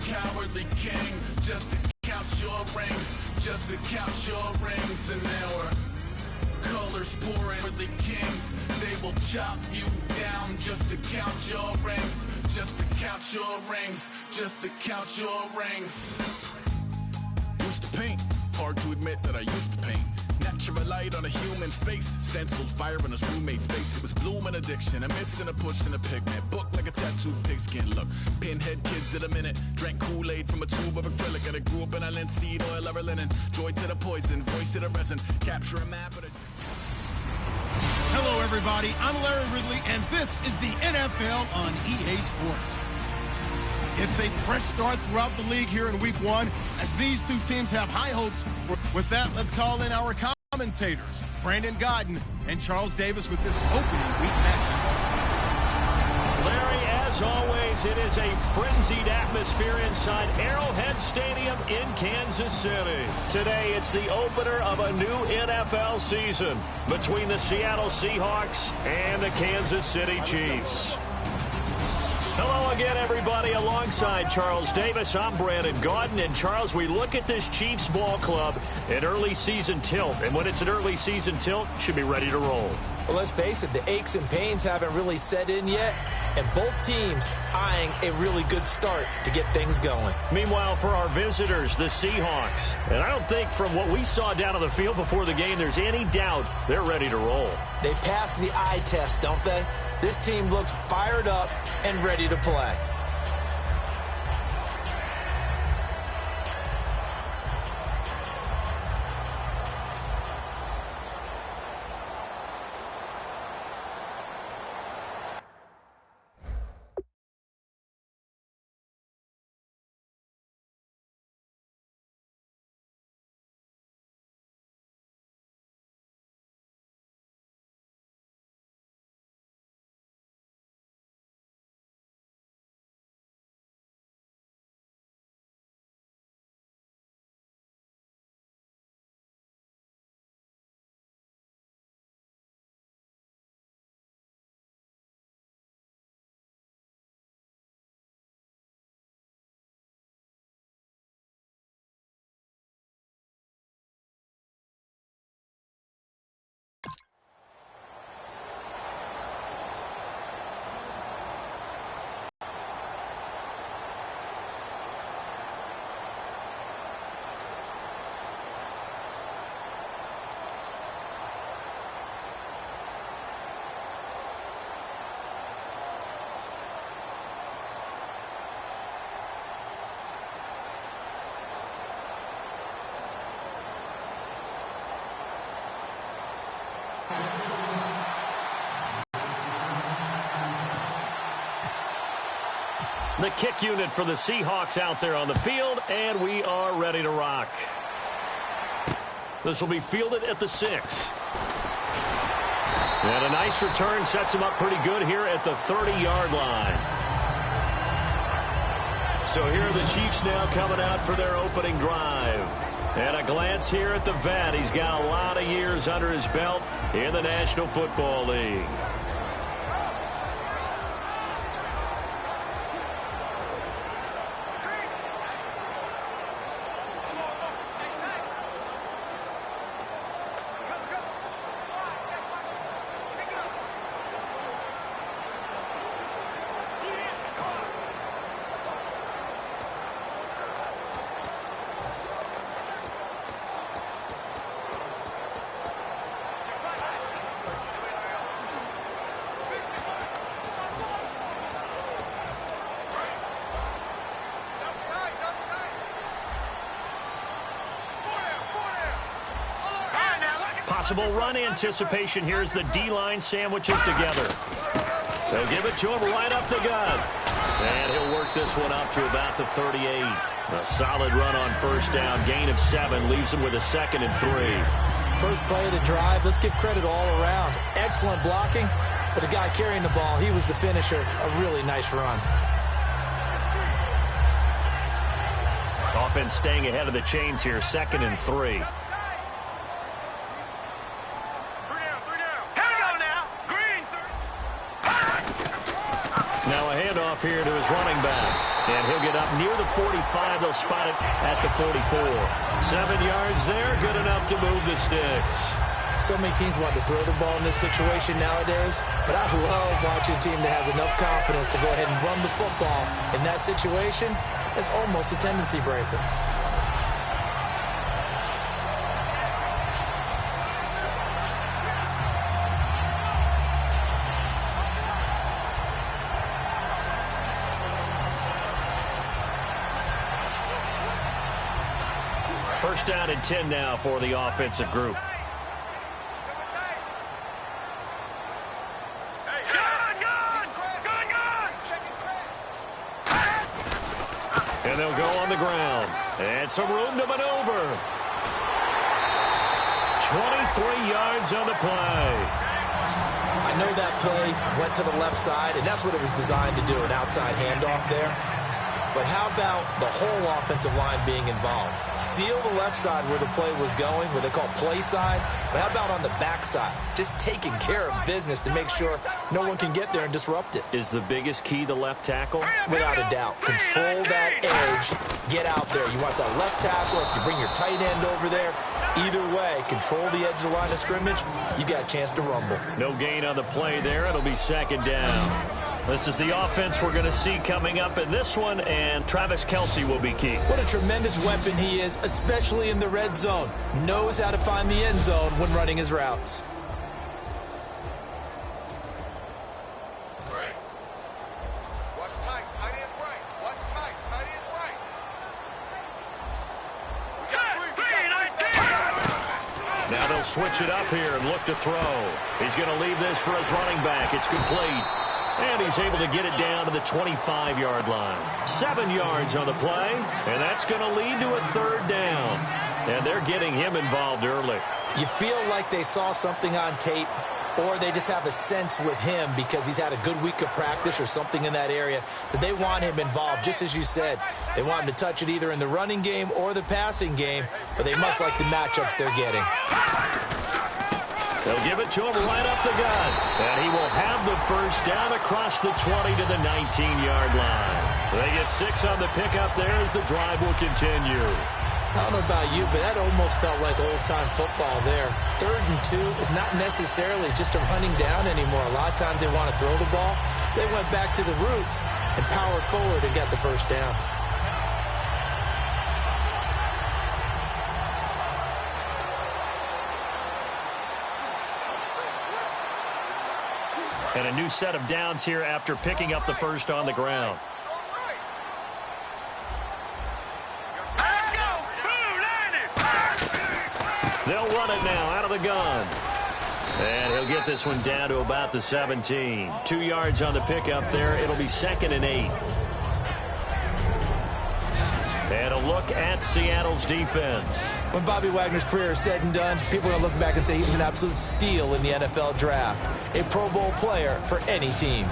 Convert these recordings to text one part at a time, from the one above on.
cowardly king, just to count your rings, just to count your rings. And now we're colors pouring for the kings. They will chop you down just to count your rings, just to count your rings, just to count your rings. Used to paint, hard to admit that I used to paint. Natural light on a human face, stenciled fire in his roommate's face. It was bloom and addiction, a miss and a push and a pigment. Book like a tattooed pigskin look. Pinhead kids in a minute, drank Kool-Aid from a tube of acrylic. And I grew up in a linseed oil or a linen. Joy to the poison, voice to the resin. Capture a map of the... Hello, everybody. I'm Larry Ridley, and this is the NFL on EA Sports. It's a fresh start throughout the league here in Week 1 as these two teams have high hopes. With that, let's call in our commentators, Brandon Godden and Charles Davis, with this opening week matchup. Larry, as always, it is a frenzied atmosphere inside Arrowhead Stadium in Kansas City. Today, it's the opener of a new NFL season between the Seattle Seahawks and the Kansas City Chiefs. Hello again, everybody. Alongside Charles Davis, I'm Brandon Gaudin. And, Charles, we look at this Chiefs ball club in early season tilt. And when it's an early season tilt, should be ready to roll. Well, let's face it, the aches and pains haven't really set in yet. And both teams eyeing a really good start to get things going. Meanwhile, for our visitors, the Seahawks. And I don't think from what we saw down on the field before the game, there's any doubt they're ready to roll. They passed the eye test, don't they? This team looks fired up and ready to play. The kick unit for the Seahawks out there on the field, and we are ready to rock. This will be fielded at the 6. And a nice return sets him up pretty good here at the 30-yard line. So here are the Chiefs now coming out for their opening drive. And a glance here at the vet. He's got a lot of years under his belt in the National Football League. Possible run anticipation here as the D-line sandwiches together. They'll give it to him right up the gut. And he'll work this one up to about the 38. A solid run on first down. Gain of 7 leaves him with a 2nd and 3. First play of the drive, let's give credit all around. Excellent blocking, but the guy carrying the ball, he was the finisher. A really nice run. Offense staying ahead of the chains here. 2nd and 3. handoff here to his running back. And he'll get up near the 45. They'll spot it at the 44. 7 yards there, good enough to move the sticks. So many teams want to throw the ball in this situation nowadays, but I love watching a team that has enough confidence to go ahead and run the football. In that situation, it's almost a tendency breaker. First down and 10 now for the offensive group. And they'll go on the ground. And some room to maneuver. 23 yards on the play. I know that play went to the left side, and that's what it was designed to do, an outside handoff there. But how about the whole offensive line being involved? Seal the left side where the play was going, what they call play side. But how about on the back side? Just taking care of business to make sure no one can get there and disrupt it. Is the biggest key the left tackle? Without a doubt. Control that edge. Get out there. You want that left tackle. If you bring your tight end over there, either way, control the edge of the line of scrimmage, you got a chance to rumble. No gain on the play there. It'll be second down. This is the offense we're going to see coming up in this one, and Travis Kelce will be key. What a tremendous weapon he is, especially in the red zone. Knows how to find the end zone when running his routes. Watch tight. Tight is right. Watch tight. Tight is right. Now they'll switch it up here and look to throw. He's going to leave this for his running back. It's complete. And he's able to get it down to the 25-yard line. 7 yards on the play, and that's going to lead to a third down. And they're getting him involved early. You feel like they saw something on tape, or they just have a sense with him because he's had a good week of practice or something in that area that they want him involved. Just as you said, they want him to touch it either in the running game or the passing game, but they must like the matchups they're getting. They'll give it to him right up the gut. And he will have the first down across the 20 to the 19-yard line. They get 6 on the pickup there as the drive will continue. I don't know about you, but that almost felt like old-time football there. 3rd and 2 is not necessarily just a running down anymore. A lot of times they want to throw the ball. They went back to the roots and powered forward and got the first down. And a new set of downs here after picking up the first on the ground. They'll run it now out of the gun. And he'll get this one down to about the 17. 2 yards on the pickup there. It'll be 2nd and 8. And a look at Seattle's defense. When Bobby Wagner's career is said and done, people are going to look back and say he was an absolute steal in the NFL draft. A Pro Bowl player for any team.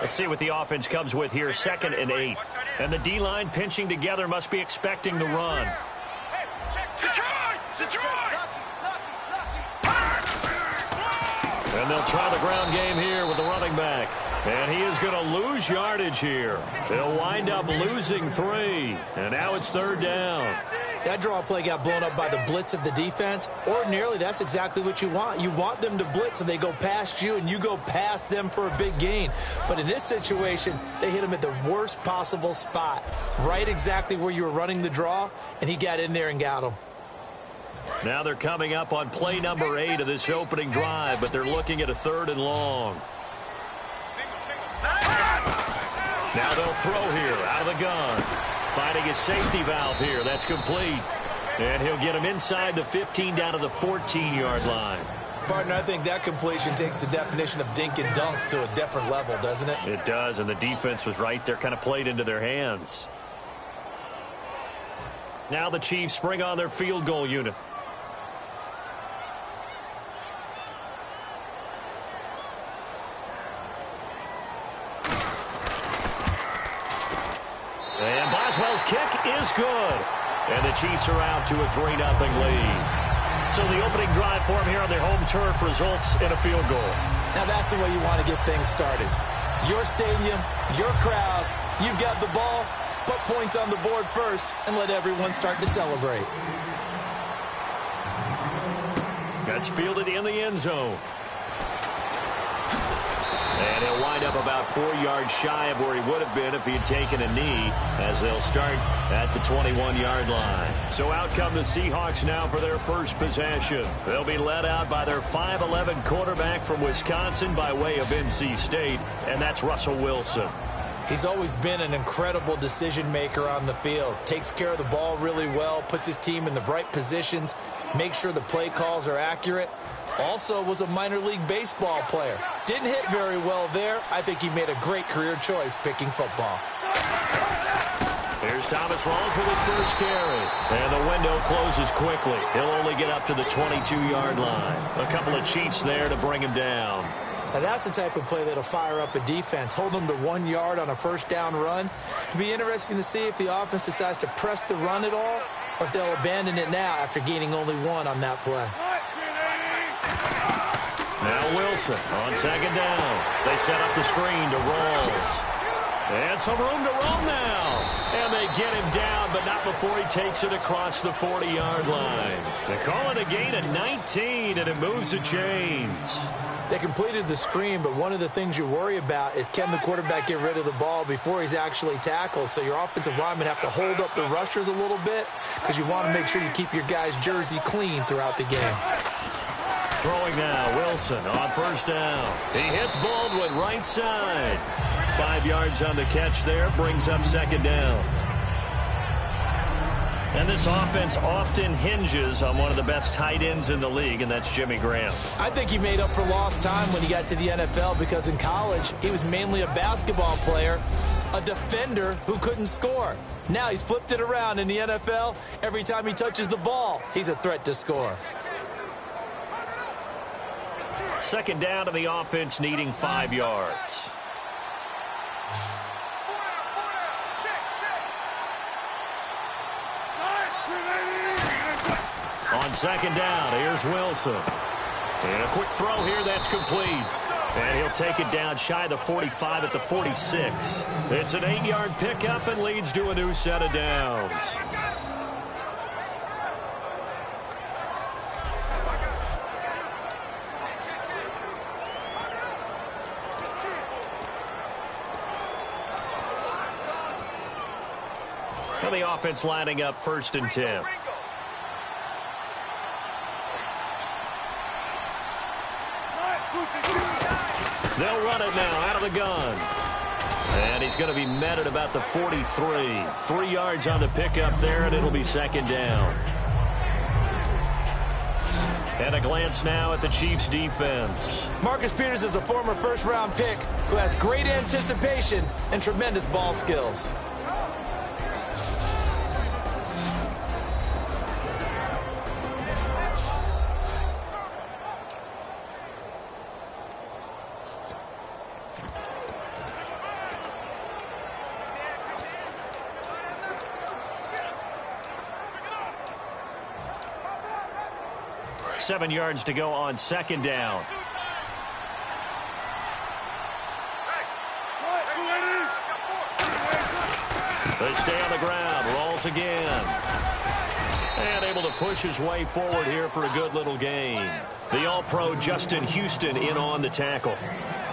Let's see what the offense comes with here. 2nd and 8. And the D-line pinching together must be expecting the run. And they'll try the ground game here with the running back. And he is going to lose yardage here. They'll wind up losing 3. And now it's 3rd down. That draw play got blown up by the blitz of the defense. Ordinarily, that's exactly what you want. You want them to blitz and they go past you and you go past them for a big gain. But in this situation, they hit him at the worst possible spot. Right exactly where you were running the draw, and he got in there and got him. Now they're coming up on play number 8 of this opening drive, but they're looking at a 3rd and long. Now they'll throw here out of the gun. Finding his safety valve here. That's complete. And he'll get him inside the 15 down to the 14-yard line. Partner, I think that completion takes the definition of dink and dunk to a different level, doesn't it? It does, and the defense was right there, kind of played into their hands. Now the Chiefs bring on their field goal unit. Boswell's kick is good. And the Chiefs are out to a 3-0 lead. So the opening drive for them here on their home turf results in a field goal. Now that's the way you want to get things started. Your stadium, your crowd, you've got the ball, put points on the board first, and let everyone start to celebrate. That's fielded in the end zone. And he'll wind up about 4 yards shy of where he would have been if he had taken a knee, as they'll start at the 21-yard line. So out come the Seahawks now for their first possession. They'll be led out by their 5'11 quarterback from Wisconsin by way of NC State, and that's Russell Wilson. He's always been an incredible decision maker on the field. Takes care of the ball really well, puts his team in the right positions, makes sure the play calls are accurate. Also was a minor league baseball player. Didn't hit very well there. I think he made a great career choice picking football. Here's Thomas Rawls with his first carry. And the window closes quickly. He'll only get up to the 22-yard line. A couple of Chiefs there to bring him down. Now that's the type of play that'll fire up a defense. Hold them to 1 yard on a first down run. It'll be interesting to see if the offense decides to press the run at all, or if they'll abandon it now after gaining only 1 on that play. Now Wilson on second down. They set up the screen to Rawls. And some room to roam now. And they get him down, but not before he takes it across the 40-yard line. They call it a gain of 19, and it moves the chains. They completed the screen, but one of the things you worry about is can the quarterback get rid of the ball before he's actually tackled. So your offensive linemen have to hold up the rushers a little bit because you want to make sure you keep your guy's jersey clean throughout the game. Throwing now, Wilson on first down. He hits Baldwin right side. 5 yards on the catch there, brings up second down. And this offense often hinges on one of the best tight ends in the league, and that's Jimmy Graham. I think he made up for lost time when he got to the NFL because in college, he was mainly a basketball player, a defender who couldn't score. Now he's flipped it around in the NFL. Every time he touches the ball, he's a threat to score. Second down to the offense, needing 5 yards. On second down, here's Wilson. And a quick throw here, that's complete. And he'll take it down shy of the 45 at the 46. It's an 8-yard pickup and leads to a new set of downs. And the offense lining up 1st and 10. They'll run it now out of the gun. And he's going to be met at about the 43. 3 yards on the pickup there, and it'll be second down. And a glance now at the Chiefs' defense. Marcus Peters is a former first-round pick who has great anticipation and tremendous ball skills. Seven yards to go on second down. They stay on the ground. Rolls again. And able to push his way forward here for a good little gain. The All-Pro Justin Houston in on the tackle.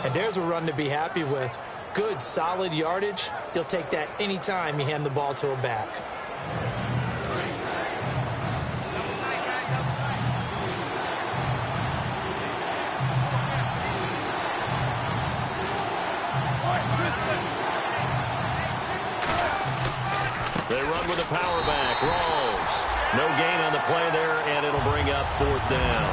And there's a run to be happy with. Good, solid yardage. He'll take that anytime you hand the ball to a back. They run with a power back. Rawls. No gain on the play there, and it'll bring up 4th down.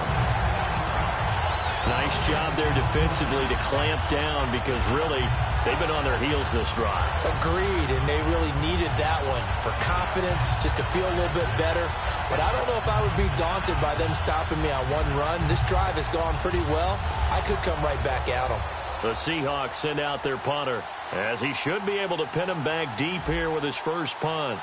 Nice job there defensively to clamp down because really they've been on their heels this drive. Agreed, and they really needed that one for confidence, just to feel a little bit better. But I don't know if I would be daunted by them stopping me on one run. This drive has gone pretty well. I could come right back at them. The Seahawks send out their punter. as he should be able to pin him back deep here with his first punt.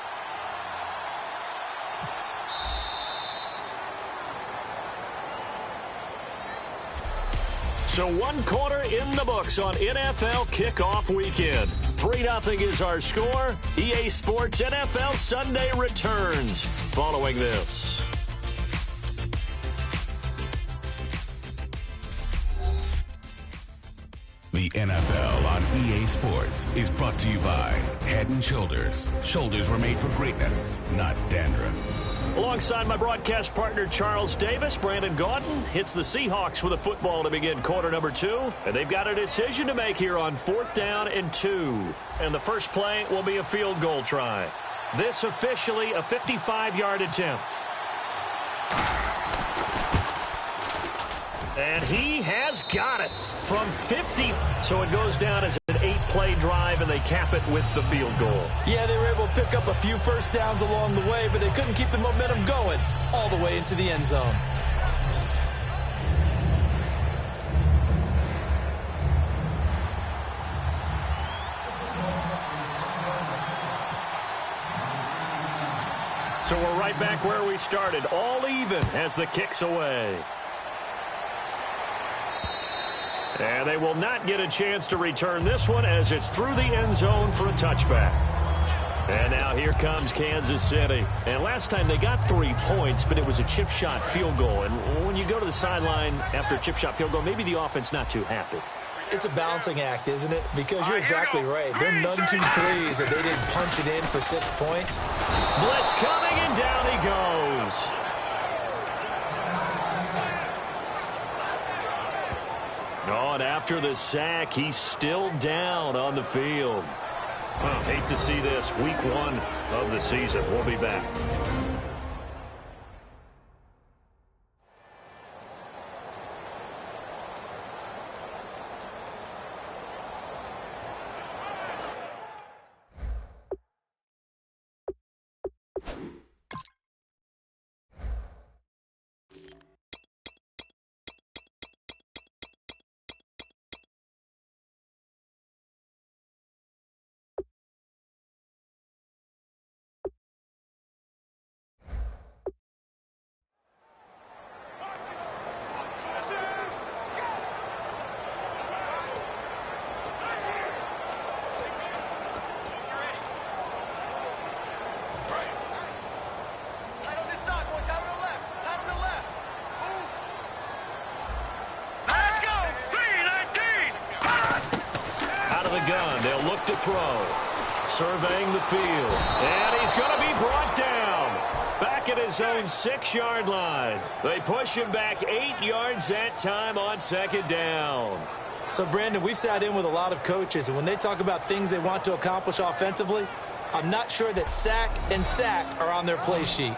So 1 quarter in the books on NFL kickoff weekend. 3-0 is our score. EA Sports NFL Sunday returns following this. The NFL on EA Sports is brought to you by Head & Shoulders. Shoulders were made for greatness, not dandruff. Alongside my broadcast partner Charles Davis, Brandon Gaudin hits the Seahawks with a football to begin quarter number 2. And they've got a decision to make here on 4th down and 2. And the first play will be a field goal try. This officially a 55-yard attempt. And he has got it from 50. So it goes down as an 8-play drive, and they cap it with the field goal. Yeah, they were able to pick up a few first downs along the way, but they couldn't keep the momentum going all the way into the end zone. So we're right back where we started, all even as the kick's away. And they will not get a chance to return this one as it's through the end zone for a touchback. And now here comes Kansas City. And last time they got 3 points, but it was a chip shot field goal. And when you go to the sideline after a chip shot field goal, maybe the offense not too happy. It's a balancing act, isn't it? Because you're exactly right. They're none too pleased that they didn't punch it in for 6 points. Blitz coming, and down he goes. Oh, and after the sack, he's still down on the field. Oh, hate to see this. Week 1 of the season. We'll be back. Gun. They'll look to throw. Surveying the field. And he's going to be brought down. Back at his own 6-yard line. They push him back 8 yards that time on 2nd down. So, Brandon, we sat in with a lot of coaches, and when they talk about things they want to accomplish offensively, I'm not sure that sack and sack are on their play sheet.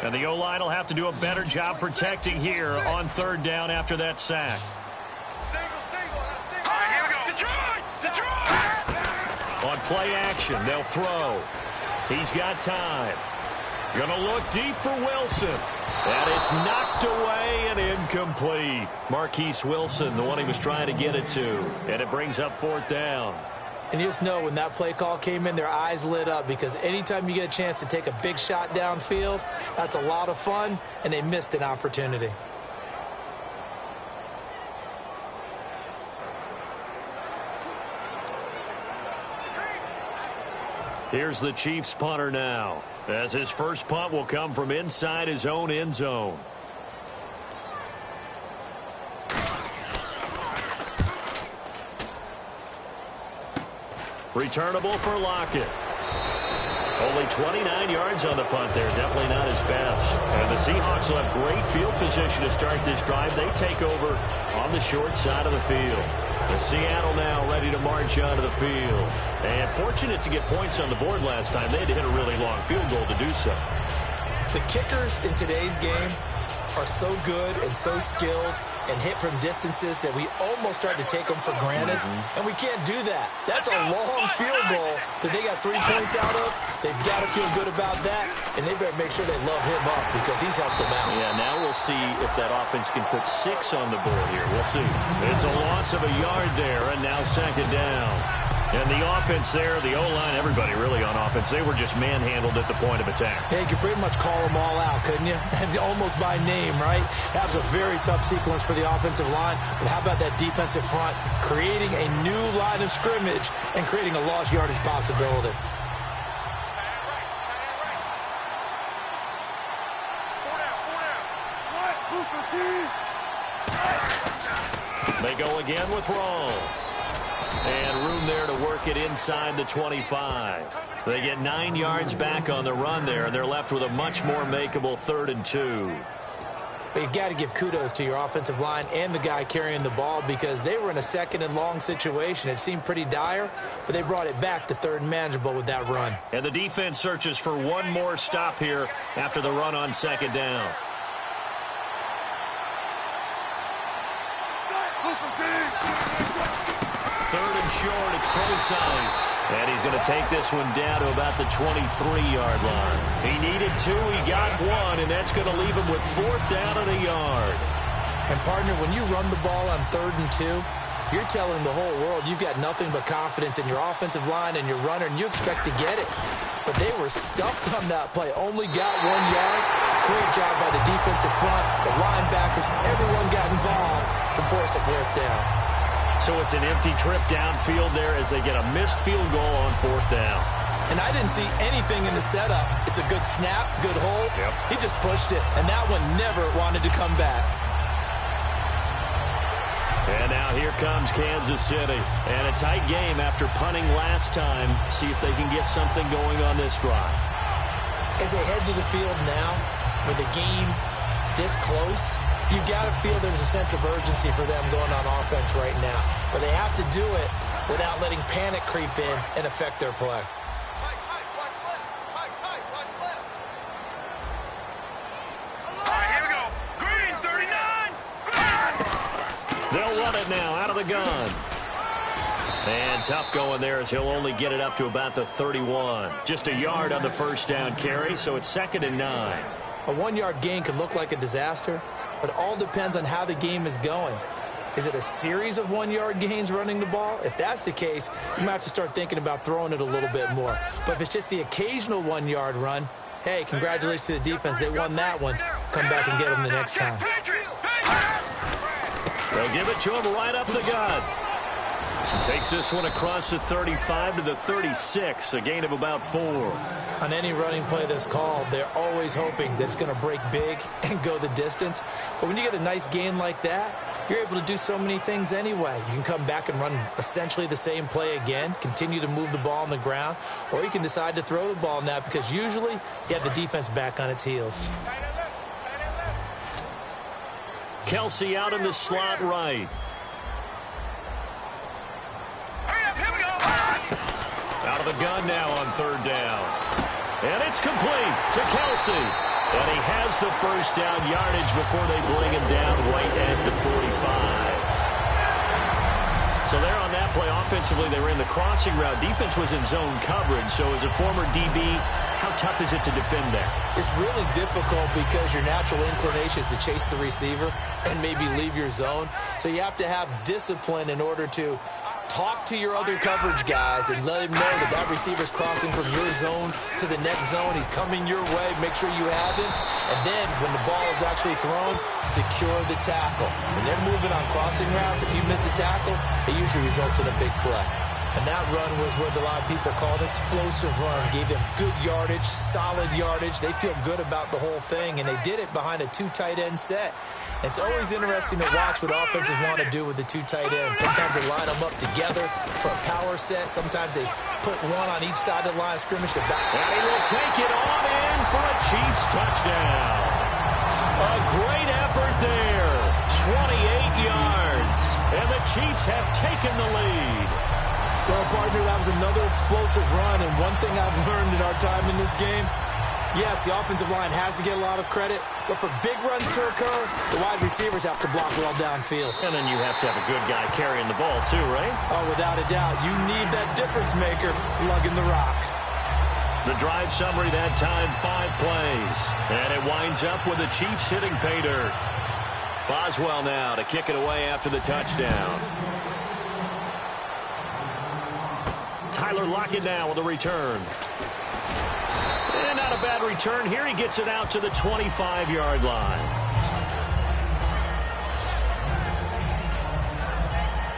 And the O-line will have to do a better job protecting here on 3rd down after that sack. Here we go. Detroit! On play action, they'll throw. He's got time. Gonna look deep for Wilson. And it's knocked away and incomplete. Marquise Wilson, the one he was trying to get it to. And it brings up 4th down. And you just know when that play call came in, their eyes lit up, because anytime you get a chance to take a big shot downfield, that's a lot of fun, and they missed an opportunity. Here's the Chiefs punter now, as his first punt will come from inside his own end zone. Returnable for Lockett. Only 29 yards on the punt there. Definitely not his best. And the Seahawks will have great field position to start this drive. They take over on the short side of the field. And Seattle now ready to march onto the field. And fortunate to get points on the board last time. They had to hit a really long field goal to do so. The kickers in today's game are so good and so skilled and hit from distances that we almost start to take them for granted, and we can't do that. That's a long field goal that they got 3 points out of. They've got to feel good about that, and they better make sure they love him up because he's helped them out. Yeah, now we'll see if that offense can put 6 on the board here. We'll see. It's a loss of a yard there, and now second down. And the offense there, the O-line, everybody really on offense, they were just manhandled at the point of attack. Yeah, you could pretty much call them all out, couldn't you? And almost by name, right? That was a very tough sequence for the offensive line. But how about that defensive front creating a new line of scrimmage and creating a lost yardage possibility? They go again with Rawls. And room there to work it inside the 25. They get 9 yards back on the run there, and they're left with a much more makeable 3rd and 2. But you've got to give kudos to your offensive line and the guy carrying the ball because they were in a 2nd and long situation. It seemed pretty dire, but they brought it back to 3rd and manageable with that run. And the defense searches for one more stop here after the run on 2nd down. Third and short, it's precise. And he's going to take this one down to about the 23-yard line. He needed 2, he got 1, and that's going to leave him with 4th down and a yard. And, partner, when you run the ball on 3rd and 2, you're telling the whole world you've got nothing but confidence in your offensive line and your runner, and you expect to get it. But they were stuffed on that play, only got 1 yard. Great job by the defensive front, the linebackers, everyone got involved to force a 4th down. So it's an empty trip downfield there as they get a missed field goal on 4th down. And I didn't see anything in the setup. It's a good snap, good hold. Yep. He just pushed it, and that one never wanted to come back. And now here comes Kansas City. And a tight game after punting last time. See if they can get something going on this drive. As they head to the field now, with the game this close, you've got to feel there's a sense of urgency for them going on offense right now. But they have to do it without letting panic creep in and affect their play. Tight, watch left. Tight, watch left. All right, here we go. Green, 39. They'll run it now out of the gun. And tough going there as he'll only get it up to about the 31. Just a yard on the first down carry, so it's 2nd and 9. A 1-yard gain could look like a disaster, but it all depends on how the game is going. Is it a series of 1-yard gains running the ball? If that's the case, you might have to start thinking about throwing it a little bit more. But if it's just the occasional 1-yard run, hey, congratulations to the defense. They won that one. Come back and get them the next time. They'll give it to him right up the gut. Takes this one across the 35 to the 36, a gain of about 4. On any running play that's called, they're always hoping that it's going to break big and go the distance. But when you get a nice gain like that, you're able to do so many things anyway. You can come back and run essentially the same play again, continue to move the ball on the ground, or you can decide to throw the ball now because usually you have the defense back on its heels. Kelsey out in the slot right. Out of the gun now on 3rd down. And it's complete to Kelsey. And he has the first down yardage before they bring him down right at the 45. So there on that play, offensively, they were in the crossing route. Defense was in zone coverage. So as a former DB, how tough is it to defend that? It's really difficult because your natural inclination is to chase the receiver and maybe leave your zone. So you have to have discipline in order to talk to your other coverage guys and let him know that that receiver's crossing from your zone to the next zone. He's coming your way. Make sure you have him. And then when the ball is actually thrown, secure the tackle. When they're moving on crossing routes, if you miss a tackle, it usually results in a big play. And that run was what a lot of people call an explosive run. Gave them good yardage, solid yardage. They feel good about the whole thing, and they did it behind a 2 tight end set. It's always interesting to watch what offenses want to do with the 2 tight ends. Sometimes they line them up together for a power set. Sometimes they put one on each side of the line of scrimmage to back. And he will take it on in for a Chiefs touchdown. A great effort there. 28 yards. And the Chiefs have taken the lead. Well, partner, that was another explosive run. And one thing I've learned in our time in this game, Yes, the offensive line has to get a lot of credit, but for big runs to occur, the wide receivers have to block well downfield. And then you have to have a good guy carrying the ball too, right? Oh, without a doubt. You need that difference maker lugging the rock. The drive summary that time, 5 plays. And it winds up with the Chiefs hitting pay dirt. Boswell now to kick it away after the touchdown. Tyler Lockett now with a return. And not a bad return here. He gets it out to the 25-yard line.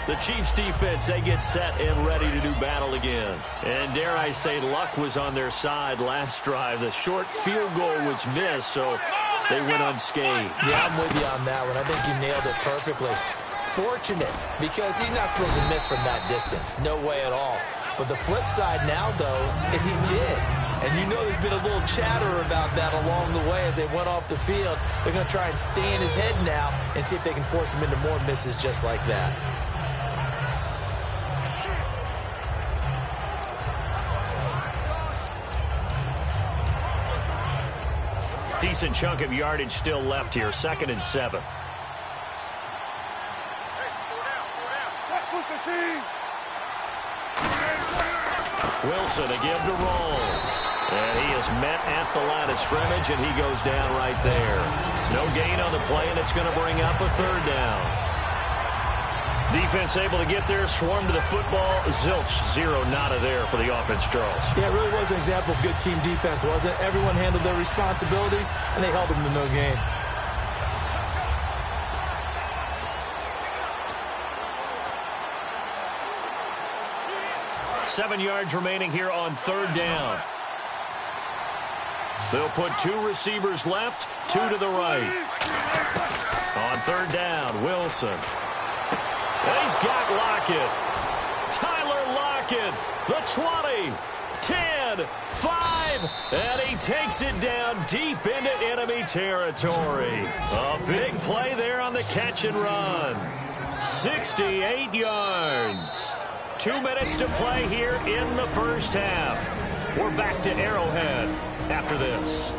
The Chiefs defense, they get set and ready to do battle again. And dare I say, luck was on their side last drive. The short field goal was missed, so they went unscathed. Yeah, I'm with you on that one. I think you nailed it perfectly. Fortunate, because he's not supposed to miss from that distance. No way at all. But the flip side now, though, is he did. And you know there's been a little chatter about that along the way as they went off the field. They're going to try and stay in his head now and see if they can force him into more misses just like that. Decent chunk of yardage still left here. 2nd and 7. Wilson to give to Rolls. And he is met at the line of scrimmage, and he goes down right there. No gain on the play, and it's going to bring up a 3rd down. Defense able to get there, swarm to the football. Zilch, 0 nada there for the offense, Charles. Yeah, it really was an example of good team defense, wasn't it? Everyone handled their responsibilities, and they held them to no gain. Seven yards remaining here on 3rd down. They'll put 2 receivers left, 2 to the right. On 3rd down, Wilson. And he's got Lockett. Tyler Lockett, the 20, 10, 5, and he takes it down deep into enemy territory. A big play there on the catch and run. 68 yards. 2 minutes to play here in the first half. We're back to Arrowhead after this.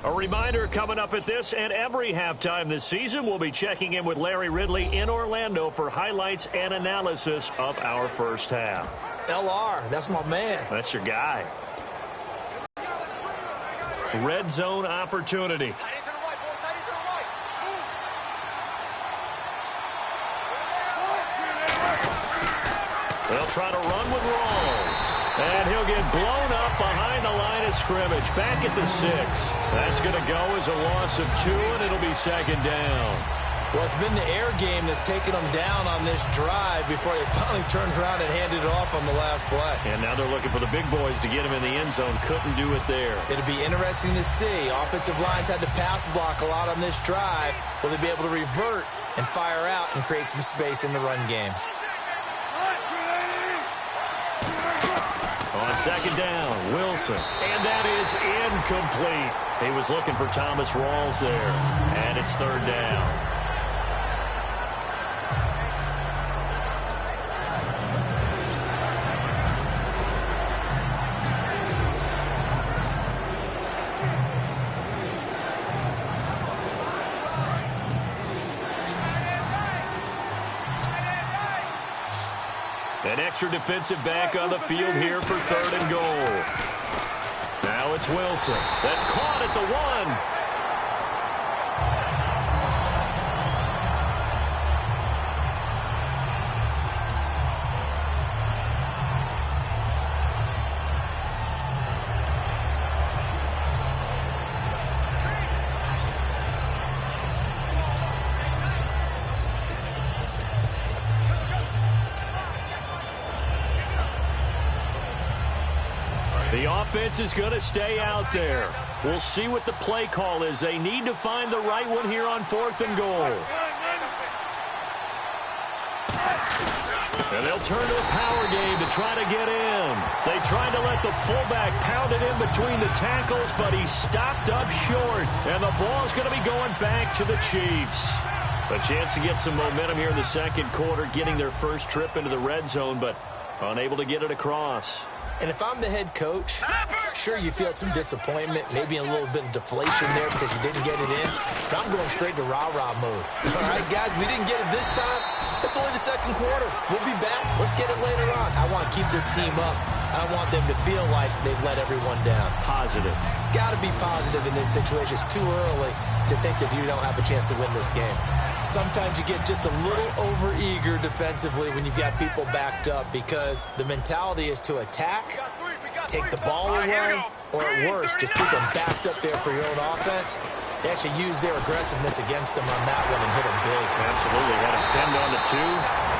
A reminder coming up at this and every halftime this season, we'll be checking in with Larry Ridley in Orlando for highlights and analysis of our first half. LR, that's my man. That's your guy. Red zone opportunity. They'll try to run with Rawls. And he'll get blown up behind the line of scrimmage. Back at the 6. That's going to go as a loss of 2, and it'll be 2nd down. Well, it's been the air game that's taken them down on this drive before they finally turned around and handed it off on the last play. And now they're looking for the big boys to get him in the end zone. Couldn't do it there. It'll be interesting to see. Offensive lines had to pass block a lot on this drive. Will they be able to revert and fire out and create some space in the run game? On 2nd down, Wilson. And that is incomplete. He was looking for Thomas Rawls there. And it's 3rd down. An extra defensive back on the field here for 3rd and goal. Now it's Wilson. That's caught at the 1. The offense is going to stay out there. We'll see what the play call is. They need to find the right one here on 4th and goal. And they'll turn to a power game to try to get in. They tried to let the fullback pound it in between the tackles, but he stopped up short. And the ball's going to be going back to the Chiefs. A chance to get some momentum here in the second quarter, getting their first trip into the red zone, but unable to get it across. And if I'm the head coach, sure, you feel some disappointment, maybe a little bit of deflation there because you didn't get it in. But I'm going straight to rah-rah mode. All right, guys, we didn't get it this time. It's only the second quarter. We'll be back. Let's get it later on. I want to keep this team up. I want them to feel like they've let everyone down. Positive. Got to be positive in this situation. It's too early to think that you don't have a chance to win this game. Sometimes you get just a little over-eager defensively when you've got people backed up because the mentality is to attack, take the ball away, or at worst, just keep them backed up there for your own offense. They actually used their aggressiveness against them on that one and hit them big. Absolutely. Had him pinned on the 2.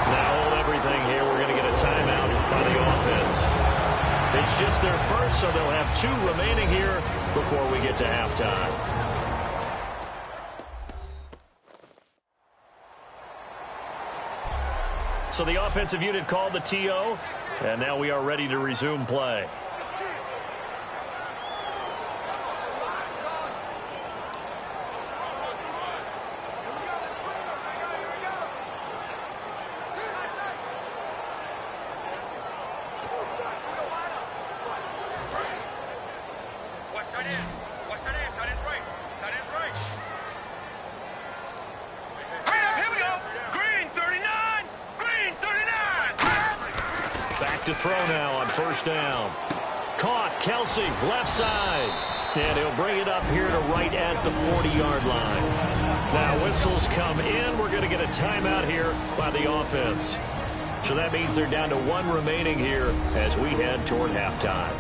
Now hold everything here. We're going to get a timeout by the offense. It's just their first, so they'll have 2 remaining here before we get to halftime. So the offensive unit called the TO, and now we are ready to resume play. To throw now on first down. Caught. Kelsey, left side. And he'll bring it up here to right at the 40-yard line. Now whistles come in. We're going to get a timeout here by the offense. So that means they're down to 1 remaining here as we head toward halftime.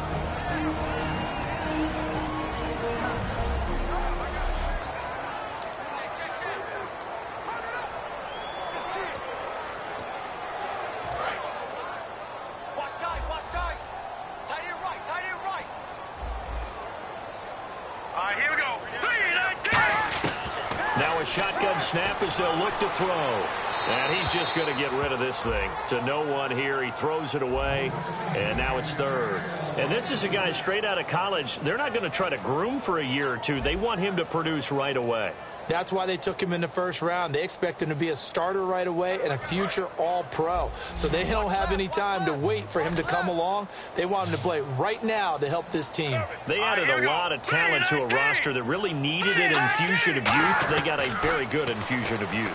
Shotgun snap as they'll look to throw. And he's just going to get rid of this thing. To no one here. He throws it away. And now it's 3rd. And this is a guy straight out of college. They're not going to try to groom for a year or 2. They want him to produce right away. That's why they took him in the first round. They expect him to be a starter right away and a future all-pro. So they don't have any time to wait for him to come along. They want him to play right now to help this team. They added a lot of talent to a roster that really needed an infusion of youth. They got a very good infusion of youth.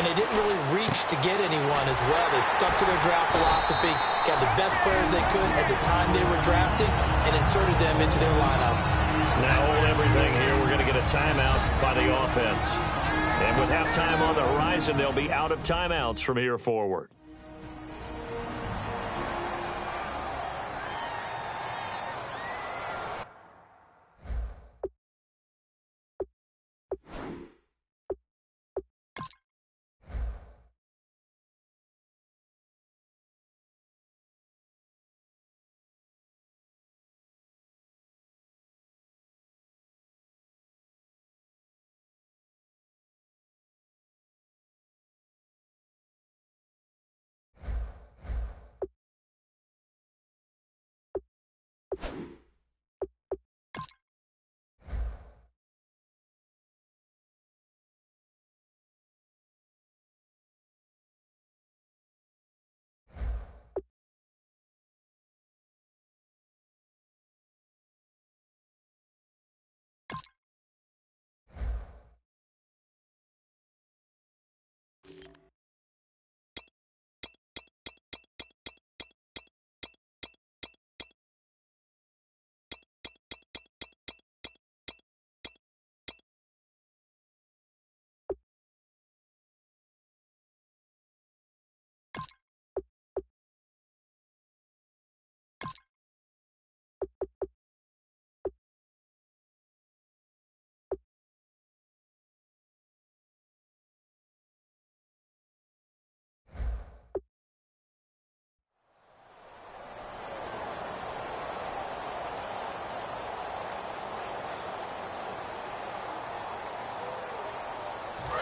And they didn't really reach to get anyone as well. They stuck to their draft philosophy, got the best players they could at the time they were drafting, and inserted them into their lineup. Now hold everything here. We're going to get a timeout by the offense. And with halftime on the horizon, they'll be out of timeouts from here forward.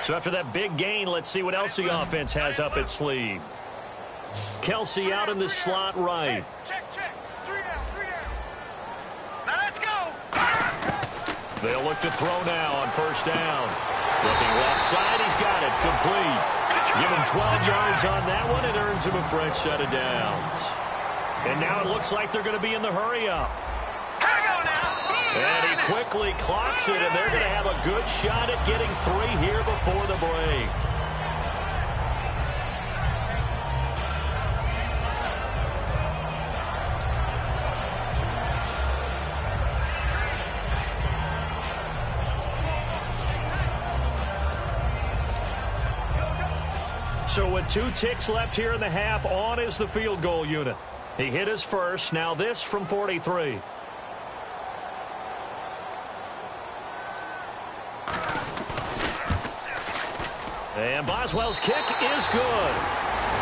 So after that big gain, let's see what else the offense has up its sleeve. Kelsey out in the slot right. Check. 3 down. Now let's go. They'll look to throw now on first down. Looking left side, he's got it. Complete. Give him 12 yards on that one. It earns him a fresh set of downs. And now it looks like they're going to be in the hurry-up. And he quickly clocks it, and they're going to have a good shot at getting 3 here before the break. So with 2 ticks left here in the half, on is the field goal unit. He hit his first. Now this from 43. And Boswell's kick is good.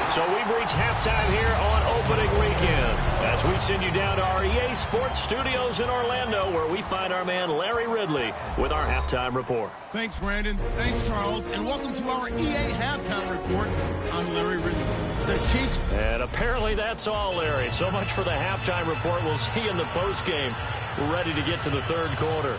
So we've reached halftime here on opening weekend as we send you down to our EA Sports Studios in Orlando, where we find our man Larry Ridley with our halftime report. Thanks, Brandon. Thanks, Charles. And welcome to our EA halftime report. I'm Larry Ridley. The Chiefs. And apparently that's all, Larry. So much for the halftime report. We'll see you in the postgame. We're ready to get to the third quarter.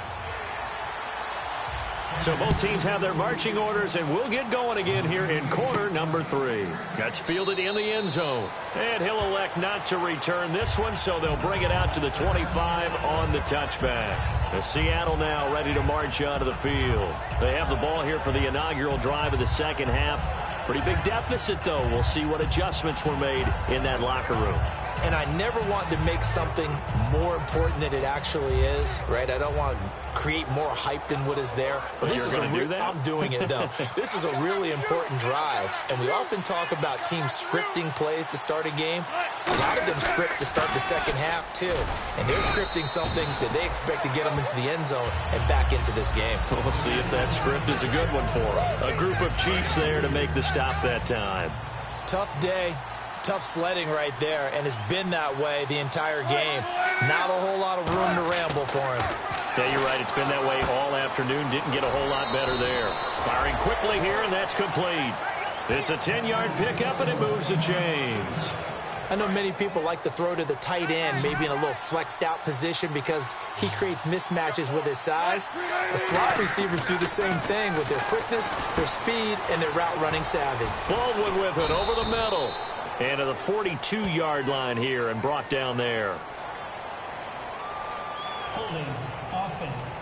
So both teams have their marching orders, and we'll get going again here in quarter number 3. That's fielded in the end zone. And he'll elect not to return this one, so they'll bring it out to the 25 on the touchback. The Seattle now ready to march onto the field. They have the ball here for the inaugural drive of the second half. Pretty big deficit, though. We'll see what adjustments were made in that locker room. And I never want to make something more important than it actually is, right? I don't want to create more hype than what is there. But this is I'm doing it, though. This is a really important drive. And we often talk about teams scripting plays to start a game. A lot of them script to start the second half, too. And they're scripting something that they expect to get them into the end zone and back into this game. We'll see if that script is a good one for them. A group of Chiefs there to make the stop that time. Tough day. Tough sledding right there, and it's been that way the entire game. Not a whole lot of room to ramble for him. Yeah, you're right. It's been that way all afternoon. Didn't get a whole lot better there. Firing quickly here, and that's complete. It's a 10-yard pickup, and it moves the chains. I know many people like to throw to the tight end, maybe in a little flexed out position because he creates mismatches with his size. The slot receivers do the same thing with their quickness, their speed, and their route running savvy. Baldwin with it over the middle. And to the 42-yard line here and brought down there. Holding offense.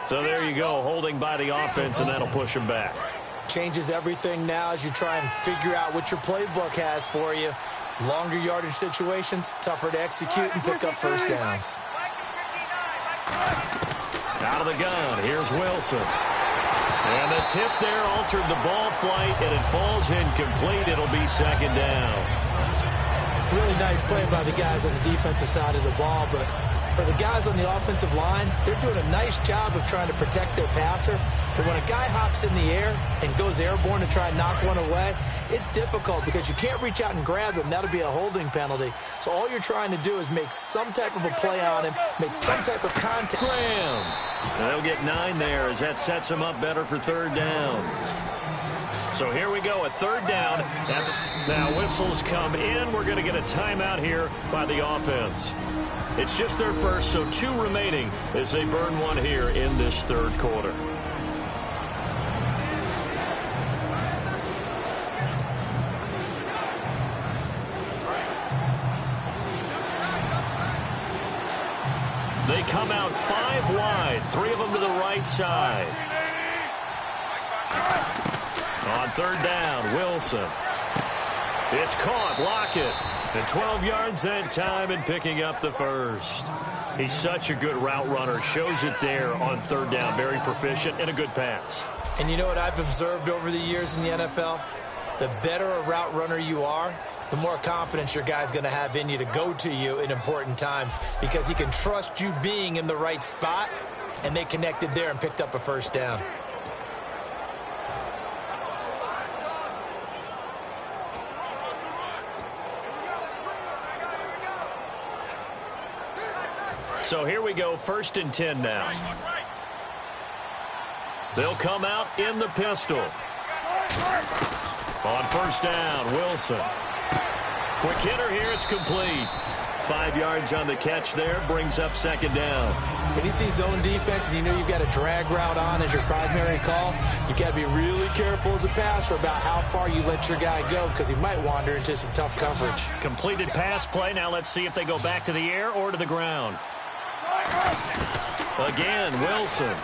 So there you go, holding by the offense, and that'll push him back. Changes everything now as you try and figure out what your playbook has for you. Longer yardage situations, tougher to execute and pick up first downs. Out of the gun, here's Wilson. And the tip there altered the ball flight, and it falls incomplete. It'll be second down. Really nice play by the guys on the defensive side of the ball, but for the guys on the offensive line, they're doing a nice job of trying to protect their passer. But when a guy hops in the air and goes airborne to try and knock one away, it's difficult because you can't reach out and grab him. That'll be a holding penalty. So all you're trying to do is make some type of a play on him, make some type of contact. Graham. They'll get 9 there as that sets him up better for third down. So here we go, a third down. Now whistles come in. We're going to get a timeout here by the offense. It's just their first, so 2 remaining as they burn one here in this third quarter. They come out 5 wide, 3 of them to the right side. On third down, Wilson. It's caught, Lockett. And 12 yards that time and picking up the first. He's such a good route runner. Shows it there on third down. Very proficient and a good pass. And you know what I've observed over the years in the NFL? The better a route runner you are, the more confidence your guy's going to have in you to go to you in important times because he can trust you being in the right spot, and they connected there and picked up a first down. So here we go, 1st and 10 now. They'll come out in the pistol. On first down, Wilson. Quick hitter here, it's complete. 5 yards on the catch there, brings up second down. When you see zone defense and you know you've got a drag route on as your primary call, you got to be really careful as a passer about how far you let your guy go because he might wander into some tough coverage. Completed pass play. Now let's see if they go back to the air or to the ground. Again, Wilson.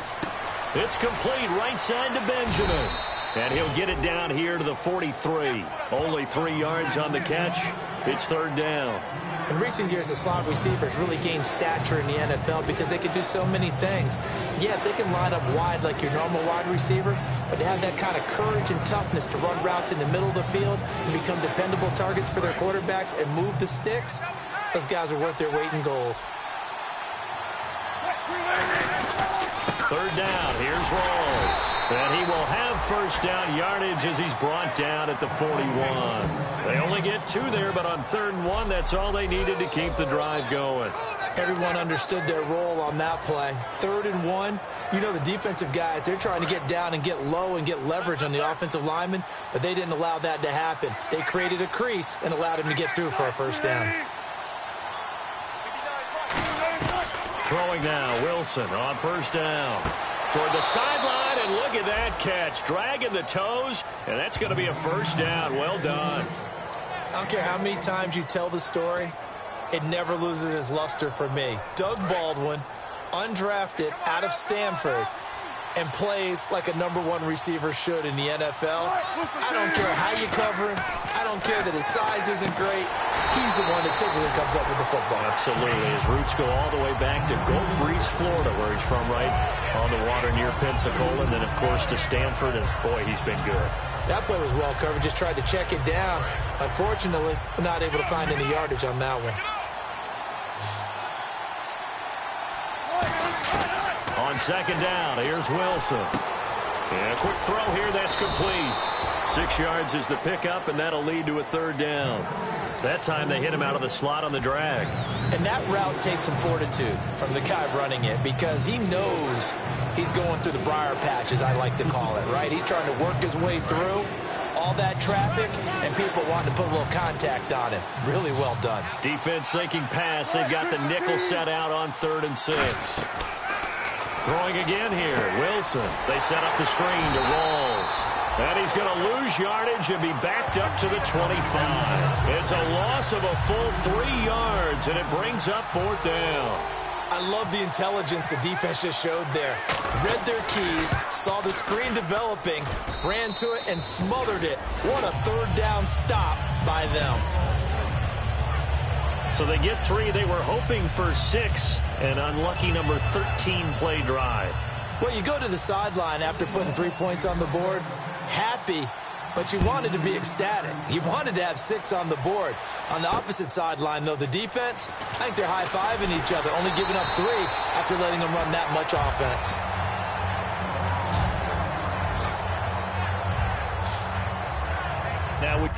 It's complete right side to Benjamin. And he'll get it down here to the 43. Only 3 yards on the catch. It's third down. In recent years, the slot receivers really gained stature in the NFL because they can do so many things. Yes, they can line up wide like your normal wide receiver, but to have that kind of courage and toughness to run routes in the middle of the field and become dependable targets for their quarterbacks and move the sticks, those guys are worth their weight in gold. Third down, here's Rawls. And he will have first down yardage as he's brought down at the 41. They only get 2 there, but on 3rd and 1, that's all they needed to keep the drive going. Everyone understood their role on that play. 3rd and 1, you know the defensive guys, they're trying to get down and get low and get leverage on the offensive lineman, but they didn't allow that to happen. They created a crease and allowed him to get through for a first down. Throwing now, Wilson on first down. Toward the sideline, and look at that catch. Dragging the toes, and that's going to be a first down. Well done. I don't care how many times you tell the story, it never loses its luster for me. Doug Baldwin, undrafted out of Stanford, and plays like a #1 receiver should in the NFL. I don't care how you cover him. I don't care that his size isn't great. He's the one that typically comes up with the football. Absolutely. His roots go all the way back to Golden Breeze, Florida, where he's from, right on the water near Pensacola, and then, of course, to Stanford, and, boy, he's been good. That play was well covered. Just tried to check it down. Unfortunately, we're not able to find any yardage on that one. On second down, here's Wilson. And a quick throw here, that's complete. 6 yards is the pickup, and that'll lead to a third down. That time they hit him out of the slot on the drag. And that route takes some fortitude from the guy running it because he knows he's going through the briar patch, as I like to call it, right? He's trying to work his way through all that traffic and people wanting to put a little contact on him. Really well done. Defense sinking pass. They've got the nickel set out on 3rd and 6. Throwing again here, Wilson. They set up the screen to Rawls. And he's going to lose yardage and be backed up to the 25. It's a loss of a full 3 yards, and it brings up 4th down. I love the intelligence the defense just showed there. Read their keys, saw the screen developing, ran to it, and smothered it. What a 3rd down stop by them. So they get 3. They were hoping for 6. An unlucky number 13 play drive. Well, you go to the sideline after putting 3 points on the board, happy, but you wanted to be ecstatic. You wanted to have 6 on the board. On the opposite sideline, though, the defense, I think they're high-fiving each other, only giving up 3 after letting them run that much offense. Now we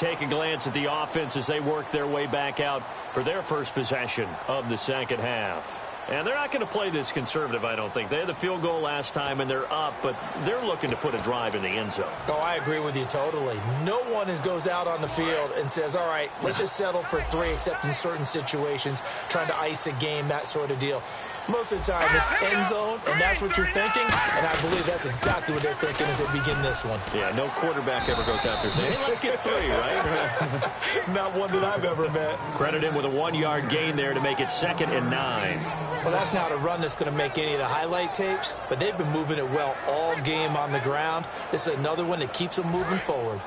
take a glance at the offense as they work their way back out for their first possession of the second half. And they're not going to play this conservative, I don't think. They had the field goal last time, and they're up, but they're looking to put a drive in the end zone. Oh, I agree with you totally. No one goes out on the field and says, all right, let's just settle for 3, except in certain situations, trying to ice a game, that sort of deal. Most of the time, it's end zone, and that's what you're thinking, and I believe that's exactly what they're thinking as they begin this one. Yeah, no quarterback ever goes out there saying, hey, let's get 3, right? Not one that I've ever met. Credit him with a 1-yard gain there to make it 2nd and 9. Well, that's not a run that's going to make any of the highlight tapes, but they've been moving it well all game on the ground. This is another one that keeps them moving forward.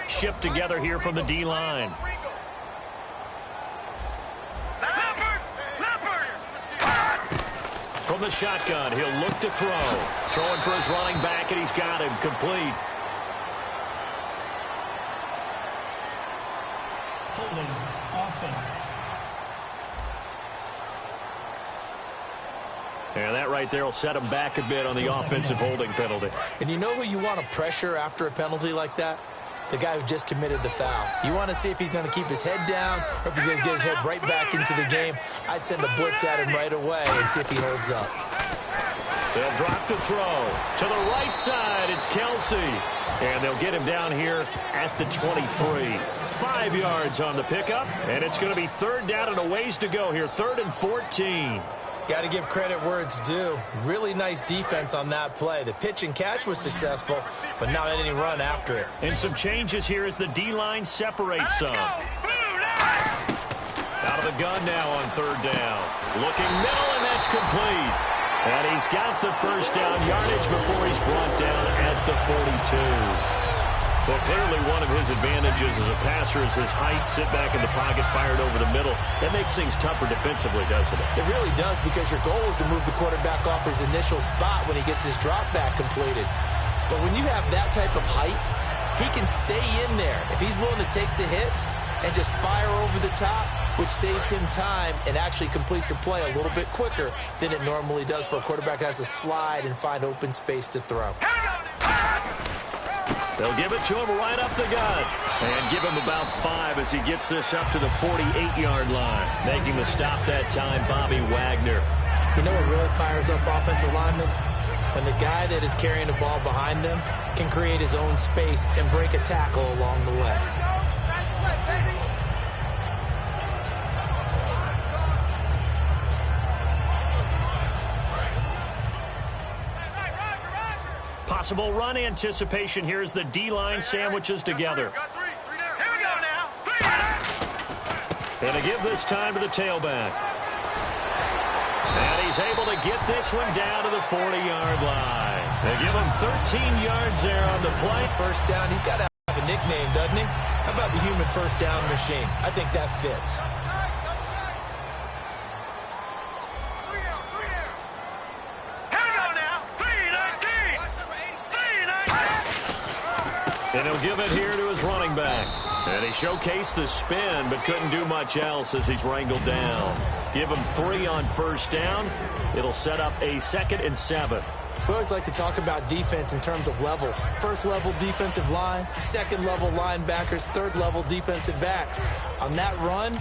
Shift together here from the D-line. From the shotgun, he'll look to throw. Throwing for his running back, and he's got him complete. Holding offense. And that right there will set him back a bit on the offensive holding penalty. And you know who you want to pressure after a penalty like that? The guy who just committed the foul. You want to see if he's going to keep his head down or if he's going to get his head right back into the game. I'd send a blitz at him right away and see if he holds up. They'll drop to throw. To the right side, it's Kelsey. And they'll get him down here at the 23. 5 yards on the pickup, and it's going to be 3rd down and a ways to go here. 3rd and 14. Got to give credit where it's due. Really nice defense on that play. The pitch and catch was successful, but not any run after it. And some changes here as the D-line separates some. Out of the gun now on 3rd down. Looking middle, and that's complete. And he's got the first down yardage before he's brought down at the 42. Well, clearly one of his advantages as a passer is his height. Sit back in the pocket, fired over the middle. That makes things tougher defensively, doesn't it? It really does, because your goal is to move the quarterback off his initial spot when he gets his drop back completed. But when you have that type of height, he can stay in there. If he's willing to take the hits and just fire over the top, which saves him time and actually completes a play a little bit quicker than it normally does for a quarterback that has to slide and find open space to throw. They'll give it to him right up the gut. And give him about 5 as he gets this up to the 48-yard line. Making the stop that time, Bobby Wagner. You know what really fires up offensive linemen? When the guy that is carrying the ball behind them can create his own space and break a tackle along the way. Possible run anticipation here as the D-line sandwiches together. Here we go now. And to give this time to the tailback. And he's able to get this one down to the 40-yard line. They give him 13 yards there on the play. First down, he's got to have a nickname, doesn't he? How about the human first down machine? I think that fits. And he'll give it here to his running back. And he showcased the spin, but couldn't do much else as he's wrangled down. Give him 3 on first down. It'll set up a 2nd and 7. We always like to talk about defense in terms of levels. First level defensive line, second level linebackers, third level defensive backs. On that run,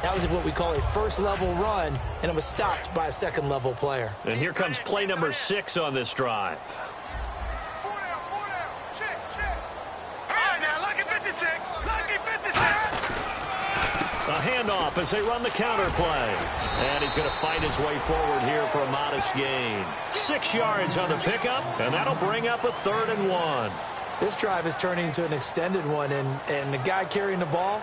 that was what we call a first level run, and it was stopped by a second level player. And here comes play number 6 on this drive. A handoff as they run the counter play. And he's going to fight his way forward here for a modest gain. 6 yards on the pickup, and that'll bring up a 3rd and 1. This drive is turning into an extended one, and the guy carrying the ball,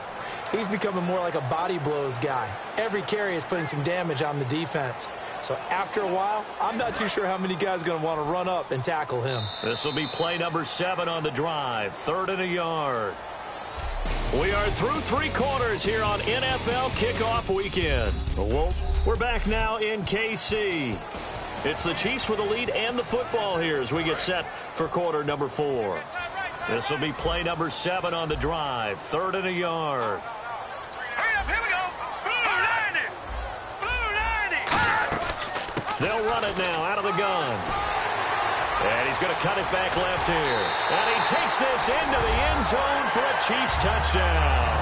he's becoming more like a body blows guy. Every carry is putting some damage on the defense. So after a while, I'm not too sure how many guys are going to want to run up and tackle him. This will be play number 7 on the drive. 3rd and a yard. We are through 3 quarters here on NFL Kickoff Weekend. We're back now in KC. It's the Chiefs with the lead and the football here as we get set for quarter number 4. This will be play number 7 on the drive. 3rd and a yard. Hurry up, here we go. Blue 90. They'll run it now out of the gun. And he's he's going to cut it back left here. And he takes this into the end zone for a Chiefs touchdown.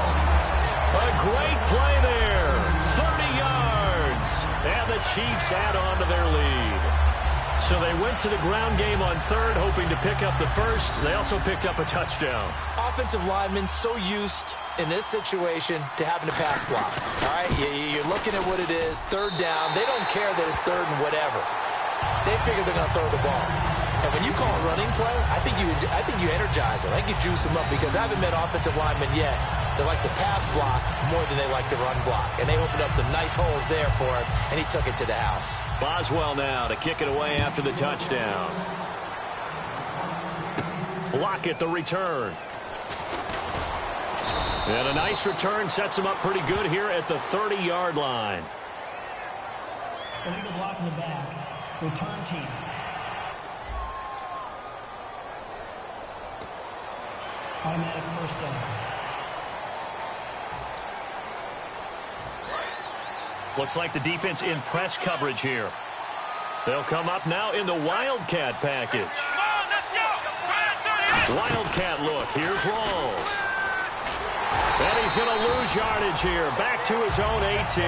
A great play there. 30 yards. And the Chiefs add on to their lead. So they went to the ground game on third, hoping to pick up the first. They also picked up a touchdown. Offensive linemen so used in this situation to having to pass block. All right, you're looking at what it is, third down. They don't care that it's third and whatever. They figure they're going to throw the ball. And when you call a running play, I think you energize them. I think you juice them up because I haven't met offensive linemen yet that likes to pass block more than they like to run block. And they opened up some nice holes there for him, and he took it to the house. Boswell now to kick it away after the touchdown. Block at the return. And a nice return sets him up pretty good here at the 30-yard line. Illegal block in the back. Return team. Automatic first down. Looks like the defense in press coverage here. They'll come up now in the Wildcat package. Wildcat look. Here's Rawls. And he's going to lose yardage here. Back to his own 18.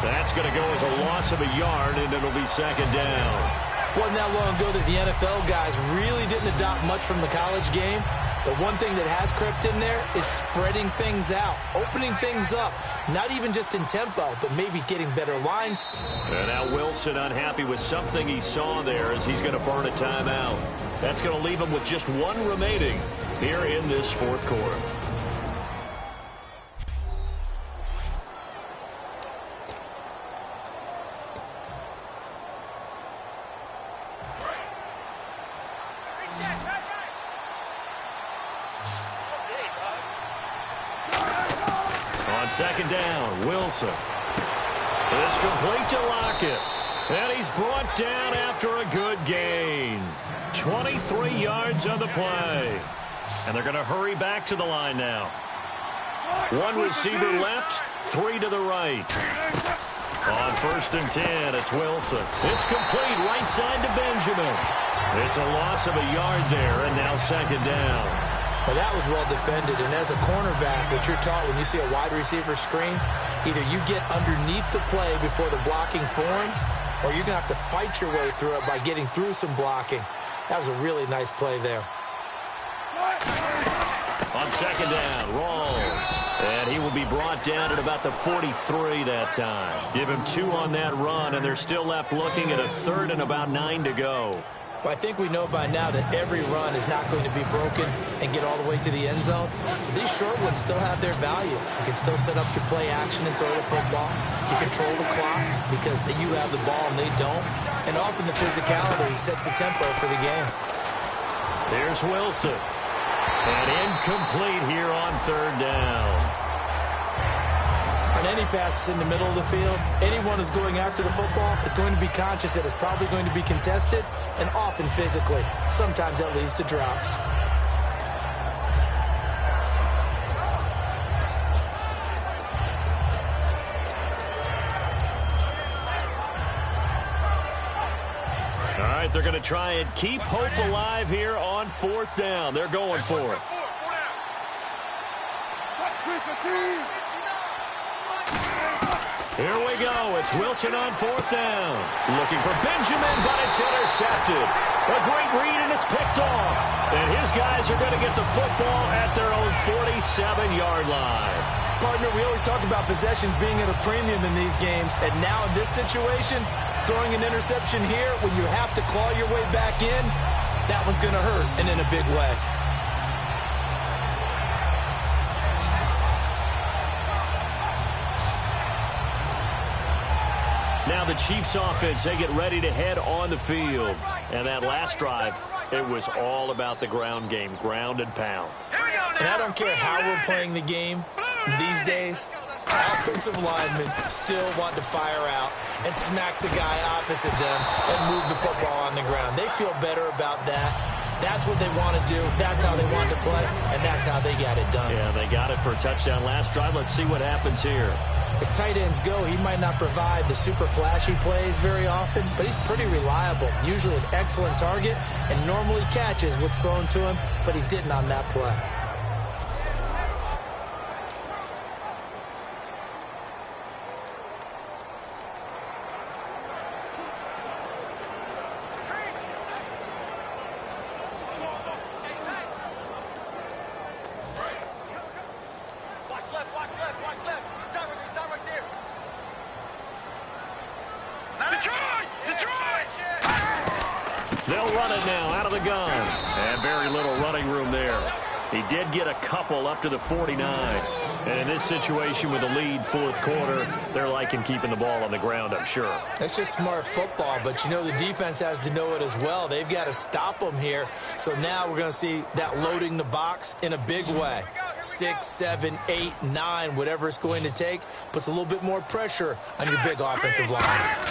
That's going to go as a loss of a yard, and it'll be second down. Wasn't that long ago that the NFL guys really didn't adopt much from the college game. The one thing that has crept in there is spreading things out, opening things up, not even just in tempo, but maybe getting better lines. And now Wilson unhappy with something he saw there as he's going to burn a timeout. That's going to leave him with just one remaining here in this fourth quarter. On second down, Wilson is complete to Lockett. And he's brought down after a good gain. 23 yards on the play. And they're going to hurry back to the line now. One receiver left, three to the right. On first and 10, it's Wilson. It's complete right side to Benjamin. It's a loss of a yard there, and now second down. Well, that was well defended, and as a cornerback, what you're taught when you see a wide receiver screen, either you get underneath the play before the blocking forms, or you're going to have to fight your way through it by getting through some blocking. That was a really nice play there. On second down, Rawls. And he will be brought down at about the 43 that time. Give him 2 on that run, and they're still left looking at a third and about 9 to go. Well, I think we know by now that every run is not going to be broken and get all the way to the end zone. But these short ones still have their value. You can still set up your play action and throw the football. You control the clock because you have the ball and they don't. And often the physicality sets the tempo for the game. Here's Wilson. And incomplete here on third down. On any passes in the middle of the field, anyone who's going after the football is going to be conscious that it's probably going to be contested and often physically. Sometimes that leads to drops. All right, they're going to try and keep hope alive here on fourth down. They're going for it. Here we go. It's Wilson on fourth down. Looking for Benjamin, but it's intercepted. A great read, and it's picked off. And his guys are going to get the football at their own 47-yard line. Partner, we always talk about possessions being at a premium in these games. And now in this situation, throwing an interception here when you have to claw your way back in, that one's going to hurt, and in a big way. Now the Chiefs offense, they get ready to head on the field. And that last drive, it was all about the ground game, ground and pound. And I don't care how we're playing the game these days, offensive linemen still want to fire out and smack the guy opposite them and move the football on the ground. They feel better about that. That's what they want to do. That's how they want to play, and that's how they got it done. Yeah, they got it for a touchdown last drive. Let's see what happens here. As tight ends go, he might not provide the super flashy plays very often, but he's pretty reliable, usually an excellent target, and normally catches what's thrown to him, but he didn't on that play. They'll run it now out of the gun. And very little running room there. He did get a couple up to the 49. And in this situation with the lead fourth quarter, they're liking keeping the ball on the ground, I'm sure. That's just smart football, but you know the defense has to know it as well. They've got to stop them here. So now we're going to see that loading the box in a big way. 6, 7, 8, 9, whatever it's going to take, puts a little bit more pressure on your big offensive line.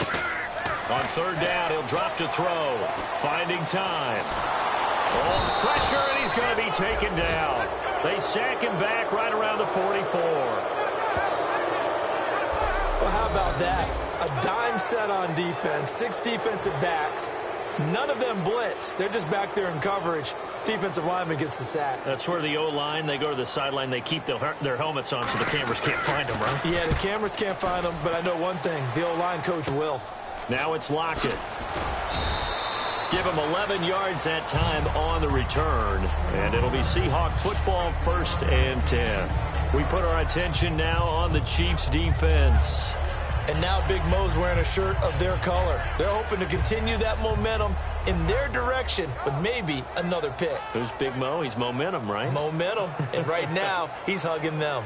On third down, he'll drop to throw. Finding time. Oh, pressure, and he's going to be taken down. They sack him back right around the 44. Well, how about that? A dime set on defense, 6 defensive backs. None of them blitz. They're just back there in coverage. Defensive lineman gets the sack. That's where the O-line, they go to the sideline, they keep their helmets on so the cameras can't find them, right? Yeah, the cameras can't find them, but I know one thing. The O-line coach will. Now it's Lockett. Give him 11 yards that time on the return. And it'll be Seahawk football, 1st and 10. We put our attention now on the Chiefs' defense. And now Big Mo's wearing a shirt of their color. They're hoping to continue that momentum in their direction, but maybe another pick. Who's Big Mo? He's momentum, right? Momentum. And right now, he's hugging them.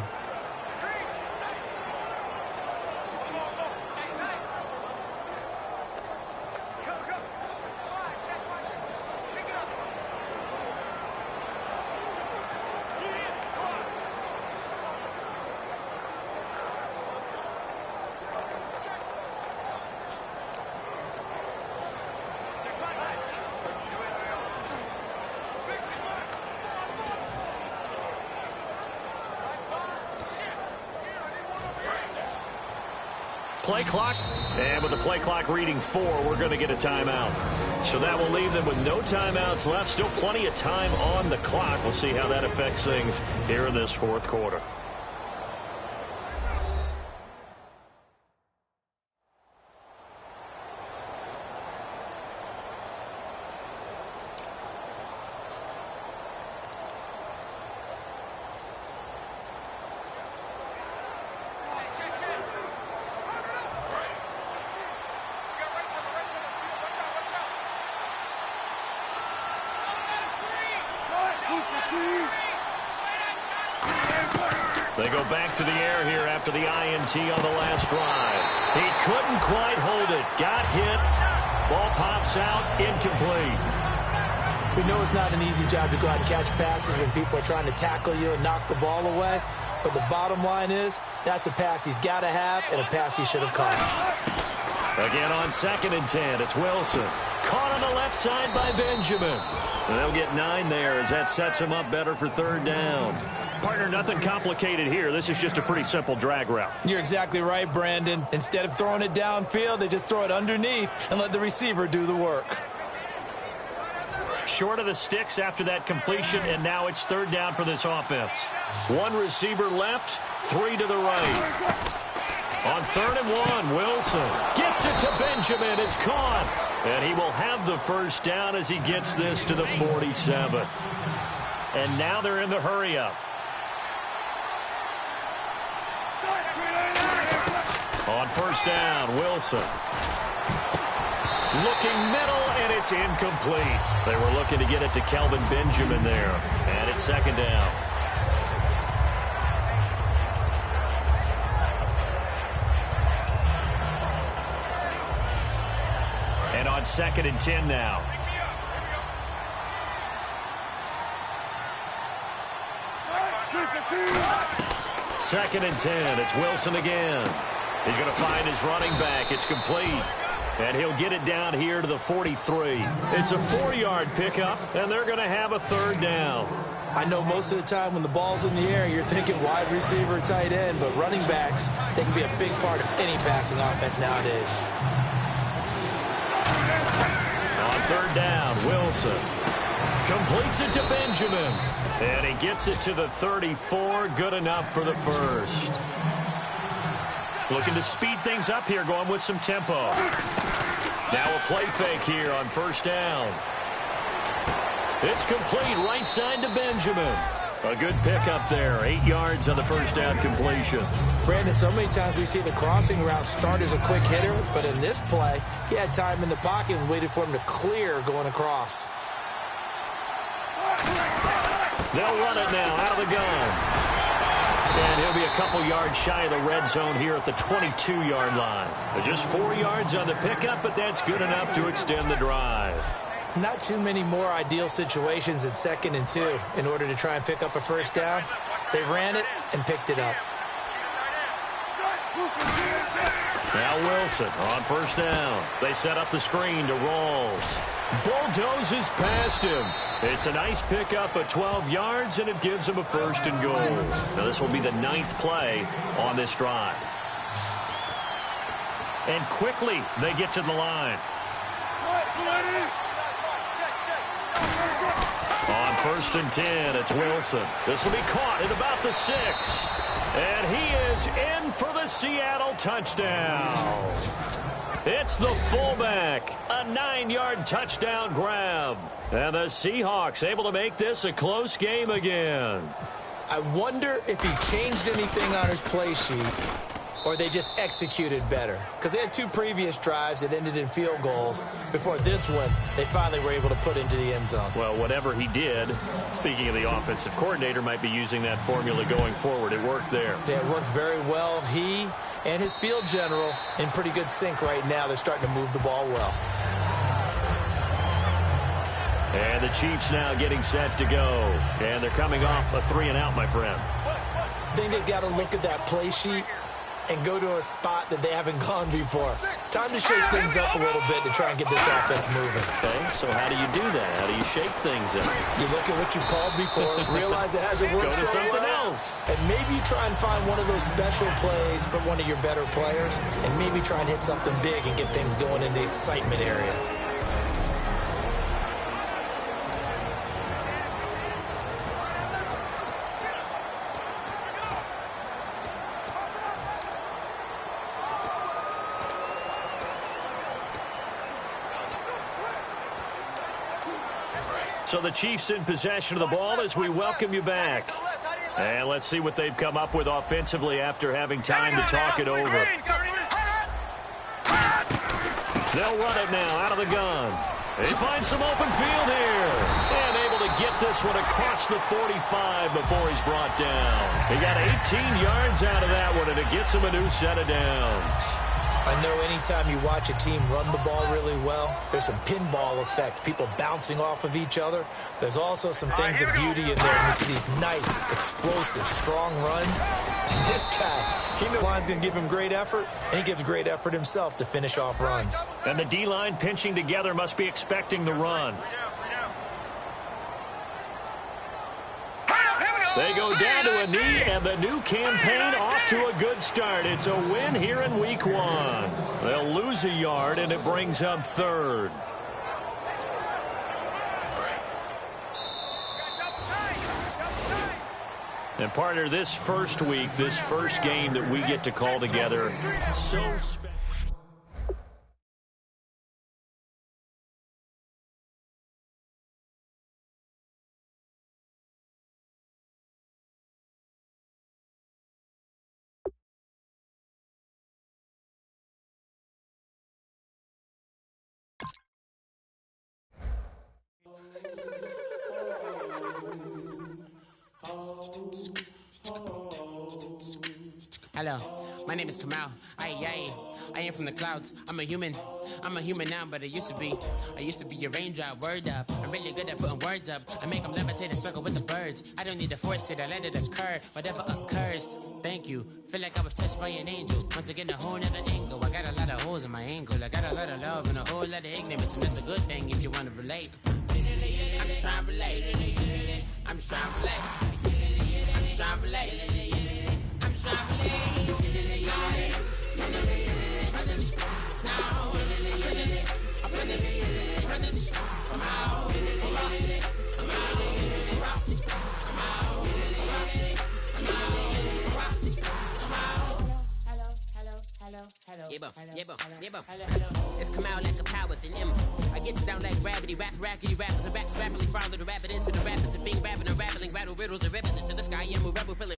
Play clock, and with the play clock reading 4, we're going to get a timeout. So that will leave them with no timeouts left. Still plenty of time on the clock. We'll see how that affects things here in this fourth quarter. They go back to the air here after the INT on the last drive. He couldn't quite hold it. Got hit. Ball pops out. Incomplete. We know it's not an easy job to go out and catch passes when people are trying to tackle you and knock the ball away. But the bottom line is, that's a pass he's got to have and a pass he should have caught. Again on 2nd and 10. It's Wilson. Caught on the left side by Benjamin. And they'll get 9 there as that sets him up better for 3rd down. Partner, nothing complicated here. This is just a pretty simple drag route. You're exactly right, Brandon. Instead of throwing it downfield, they just throw it underneath and let the receiver do the work. Short of the sticks after that completion, and now it's 3rd down for this offense. 1 receiver left, 3 to the right. On 3rd and 1, Wilson gets it to Benjamin. It's caught. And he will have the 1st down as he gets this to the 47. And now they're in the hurry-up. On 1st down, Wilson. Looking middle, and it's incomplete. They were looking to get it to Kelvin Benjamin there. And it's 2nd down. And on 2nd and 10 now. Second and 10. It's Wilson again. He's going to find his running back. It's complete. And he'll get it down here to the 43. It's a 4-yard pickup, and they're going to have a 3rd down. I know most of the time when the ball's in the air, you're thinking wide receiver, tight end, but running backs, they can be a big part of any passing offense nowadays. On third down, Wilson completes it to Benjamin. And he gets it to the 34. Good enough for the first. Looking to speed things up here, going with some tempo. Now a play fake here on first down. It's complete right side to Benjamin. A good pickup there. 8 yards on the first down completion. Brandon, so many times we see the crossing route start as a quick hitter, but in this play, he had time in the pocket and waited for him to clear going across. They'll run it now out of the gun. And he'll be a couple yards shy of the red zone here at the 22-yard line. Just 4 yards on the pickup, but that's good enough to extend the drive. Not too many more ideal situations at 2nd and 2 in order to try and pick up a first down. They ran it and picked it up. Now Wilson on first down. They set up the screen to Rawls. Bulldozes past him. It's a nice pickup of 12 yards, and it gives him a first and goal. Now this will be the 9th play on this drive. And quickly they get to the line. On 1st and 10, it's Wilson. This will be caught at about the 6. And he is in for the Seattle touchdown. It's the fullback. A 9-yard touchdown grab. And the Seahawks able to make this a close game again. I wonder if he changed anything on his play sheet or they just executed better. Because they had 2 previous drives that ended in field goals. Before this one, they finally were able to put into the end zone. Well, whatever he did, speaking of the offensive coordinator, might be using that formula going forward. It worked there. Yeah, it worked very well. He and his field general in pretty good sync right now. They're starting to move the ball well. And the Chiefs now getting set to go. And they're coming off a 3-and-out, my friend. I think they've got to look at that play sheet and go to a spot that they haven't gone before. Time to shake things up a little bit to try and get this offense moving. Okay, so how do you do that? How do you shake things up? You look at what you've called before, realize it hasn't worked Go to so something well, else. and maybe try and find one of those special plays from one of your better players, and maybe try and hit something big and get things going in the excitement area. So the Chiefs in possession of the ball as we welcome you back. And let's see what they've come up with offensively after having time to talk it over. They'll run it now out of the gun. They find some open field here. And able to get this one across the 45 before he's brought down. He got 18 yards out of that one, and it gets him a new set of downs. I know anytime you watch a team run the ball really well, there's some pinball effect, people bouncing off of each other. There's also some things of beauty in there. And you see these nice, explosive, strong runs. And this guy, he knows the line's going to give him great effort, and he gives great effort himself to finish off runs. And the D-line pinching together must be expecting the run. They go down to a knee, and the new campaign off to a good start. It's a win here in week 1. They'll lose a yard, and it brings up 3rd. And partner, this first week, this first game that we get to call together, so special. Hello, my name is Kamal. I am from the clouds. I'm a human now, but I used to be a raindrop. Word up, I'm really good at putting words up. I make them levitate and circle with the birds. I don't need to force it, I let it occur. Whatever occurs, thank you. Feel like I was touched by an angel. Once again, a whole nother angle. I got a lot of holes in my angle. I got a lot of love and a whole lot of ignorance, and that's a good thing if you want to relate. I'm just trying to relate. I'm just trying to relate. I'm just trying to relate. I'm just trying to relate. Presence, now, presence, come out, come out, come It's come out like a power within him. I get you down like gravity, rappers and raps rapidly follow the rabbit into the rapids and being rapping and rattling, rattle riddles and ribbons into the sky. I'm a rebel feeling